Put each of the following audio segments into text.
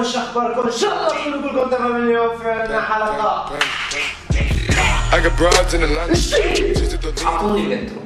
وش اخباركم؟ ان شاء الله تكونوا كلكم تمام. اليوم في عندنا حلقه. اعطوني الانترو.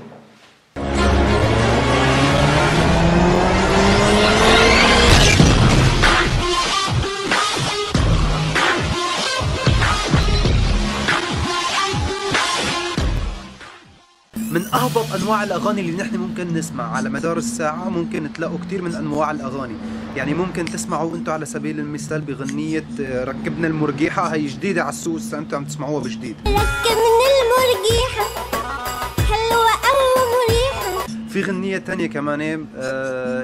من أهبط أنواع الأغاني اللي نحن ممكن نسمع على مدار الساعة، ممكن تلاقوا كتير من أنواع الأغاني. يعني ممكن تسمعوا أنتوا على سبيل المثال بغنية ركبنا المرجيحة، هي جديدة على السوق، أنتوا عم تسمعوها بجديد. ركبنا المرجيحة حلوة أو مريحة. في غنية تانية كمان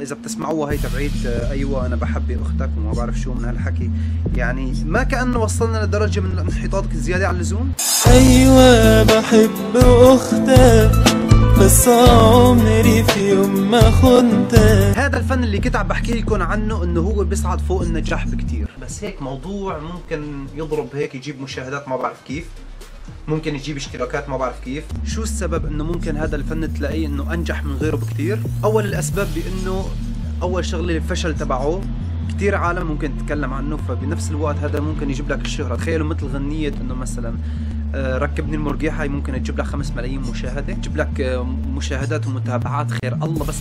إذا بتسمعوها هي تبعيت أيوة أنا بحب أختك وما بعرف شو من هالحكي. يعني ما كأنه وصلنا لدرجة من الانحطاط زيادة عن اللزوم. أيوة بحب أختك بس عمري في يوم ما خنتك. هذا الفن اللي كنت عم بحكي لكم عنه انه هو بيصعد فوق النجاح بكتير، بس هيك موضوع ممكن يضرب هيك، يجيب مشاهدات ما بعرف كيف، ممكن يجيب اشتراكات ما بعرف كيف. شو السبب انه ممكن هذا الفن تلاقيه انه انجح من غيره بكتير؟ اول الاسباب بانه اول شغله الفشل تبعه كتير عالم ممكن تتكلم عنه، فبنفس الوقت هذا ممكن يجيب لك الشهرة. تخيلوا مثل غنية انه مثلا ركبني المرجيحة ممكن تجيب لك 5 ملايين مشاهدة، تجيب لك مشاهدات ومتابعات خير الله، بس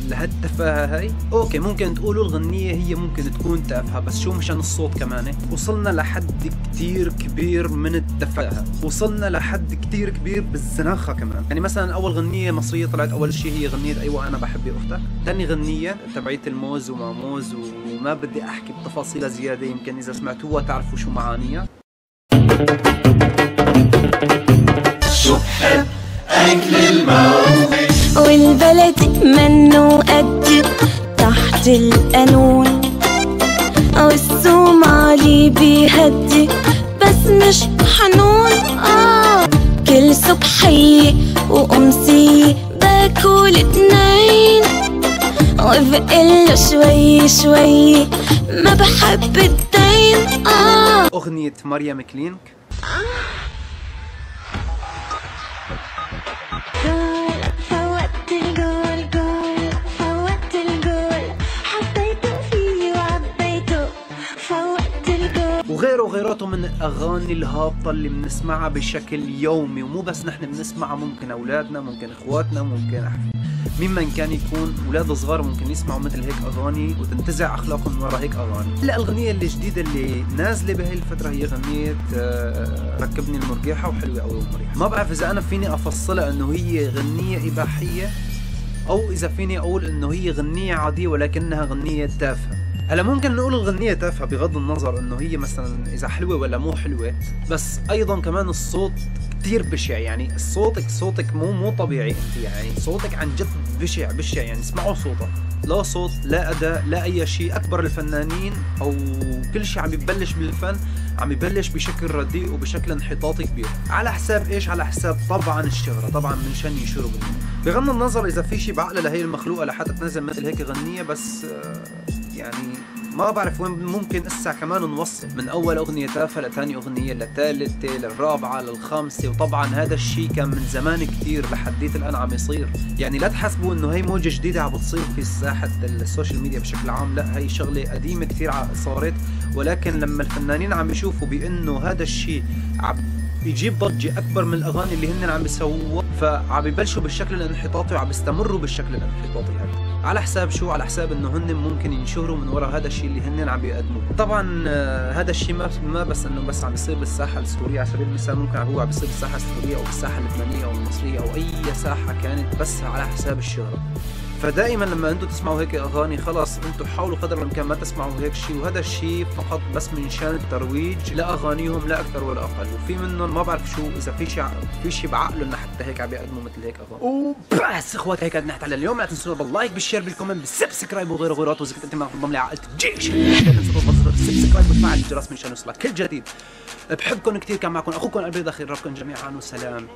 لهالتفاهة هاي اوكي ممكن تقولوا الغنية هي ممكن تكون تافهة، بس شو مشان الصوت كمان. وصلنا لحد كتير كبير من التفاهة، وصلنا لحد كتير كبير بالزناخة كمان. يعني مثلا اول غنية مصرية طلعت اول شيء هي غنية ايوه انا بحب اختك. ثاني غنية تبعيت الموز وما موز، وما بدي احكي بتفاصيلها زيادة، يمكن اذا سمعتوها تعرفوا شو معانيها. شو بحب أكل الموز والبلد منه قد تحت القانون، والصومالي بيهدي بس مش حنون. كل صبحية وأمسية باكل 2 وبقله شوي شوي ما بحب الدين. أغنية مريم كلينك. فوت الجول جول فوت الجول حطيته فيه وعبيته فوت الجول. وغيره وغيراته من الأغاني الهابطة اللي بنسمعها بشكل يومي، ومو بس نحن بنسمعها، ممكن أولادنا، ممكن إخواتنا، ممكن ممن كان يكون أولاد صغار ممكن يسمعوا مثل هيك أغاني وتنتزع أخلاقهم من وراء هيك أغاني. لا الأغنية اللي جديدة اللي نازلة بهي الفترة هي غنية ركبني المرجيحة وحلوة أوي ومريحة. ما بعرف إذا أنا فيني أفصلها إنه هي غنية إباحية أو إذا فيني أقول إنه هي غنية عادية ولكنها غنية تافهة. هلا ممكن نقول الغنية تافهة بغض النظر انه هي مثلا اذا حلوة ولا مو حلوة، بس ايضا كمان الصوت كتير بشع. يعني صوتك مو طبيعي انت، يعني صوتك عن جد بشع. يعني اسمعوا صوتها، لا صوت لا اداء لا اي شيء. اكبر الفنانين او كل شيء عم يبلش بالفن عم يبلش بشكل رديء وبشكل انحطاطي كبير. على حساب ايش؟ على حساب طبعا الشهرة، طبعا من شان ينشروا بغض النظر اذا في شيء بعقلها لهي المخلوقة لحتى تنزل مثل هيك غنية. بس يعني ما بعرف وين ممكن اسا كمان نوصل، من اول اغنية تافهة لثاني اغنية لثالثة للرابعة للخامسة. وطبعا هذا الشيء كان من زمان كتير لحديت الان عم يصير. يعني لا تحسبوا انه هي موجة جديدة عم بتصير في ساحة السوشيال ميديا بشكل عام، لا هي شغلة قديمة كتير صارت، ولكن لما الفنانين عم يشوفوا بانه هذا الشيء عم يجيب ضجة أكبر من الأغاني اللي هن عم بيسووها، فعم يبلشوا بالشكل الانحطاطي وعم يستمروا بالشكل الانحطاطي هذا. على حساب شو؟ على حساب إنه هن ممكن ينشهروا من وراء هذا الشيء اللي هن عم بيقدموه. طبعا هذا الشيء ما بس إنه بس عم بيصير بالساحة السورية على سبيل المثال، ممكن هو عم بيصير بالساحة السورية أو بالساحة اللبنانية أو المصرية أو أي ساحة كانت، بس على حساب الشهرة. فدائما لما انتم تسمعوا هيك اغاني خلاص انتم حاولوا قدر الامكان ما تسمعوا هيك شيء، وهذا الشيء فقط بس من شان الترويج لاغانيهم لا اكثر ولا اقل. وفي منهم ما بعرف شو اذا في شيء بعقله انه حتى هيك عم يقدموا مثل هيك اغاني. وبس اخواتي هيك نحت على اليوم. لا تنسوا باللايك بالشير بالكومنت بالسبسكرايب وغيره غيرات، واذا كنت انت ما تنضم لعائله الجيش لا تنسوا تضغطوا السبسكرايب وتفعلوا الجرس من شان يوصلك كل جديد. بحبكم كثير، كان معكم اخوكم البيض اخي، ربكم جميعا والسلام.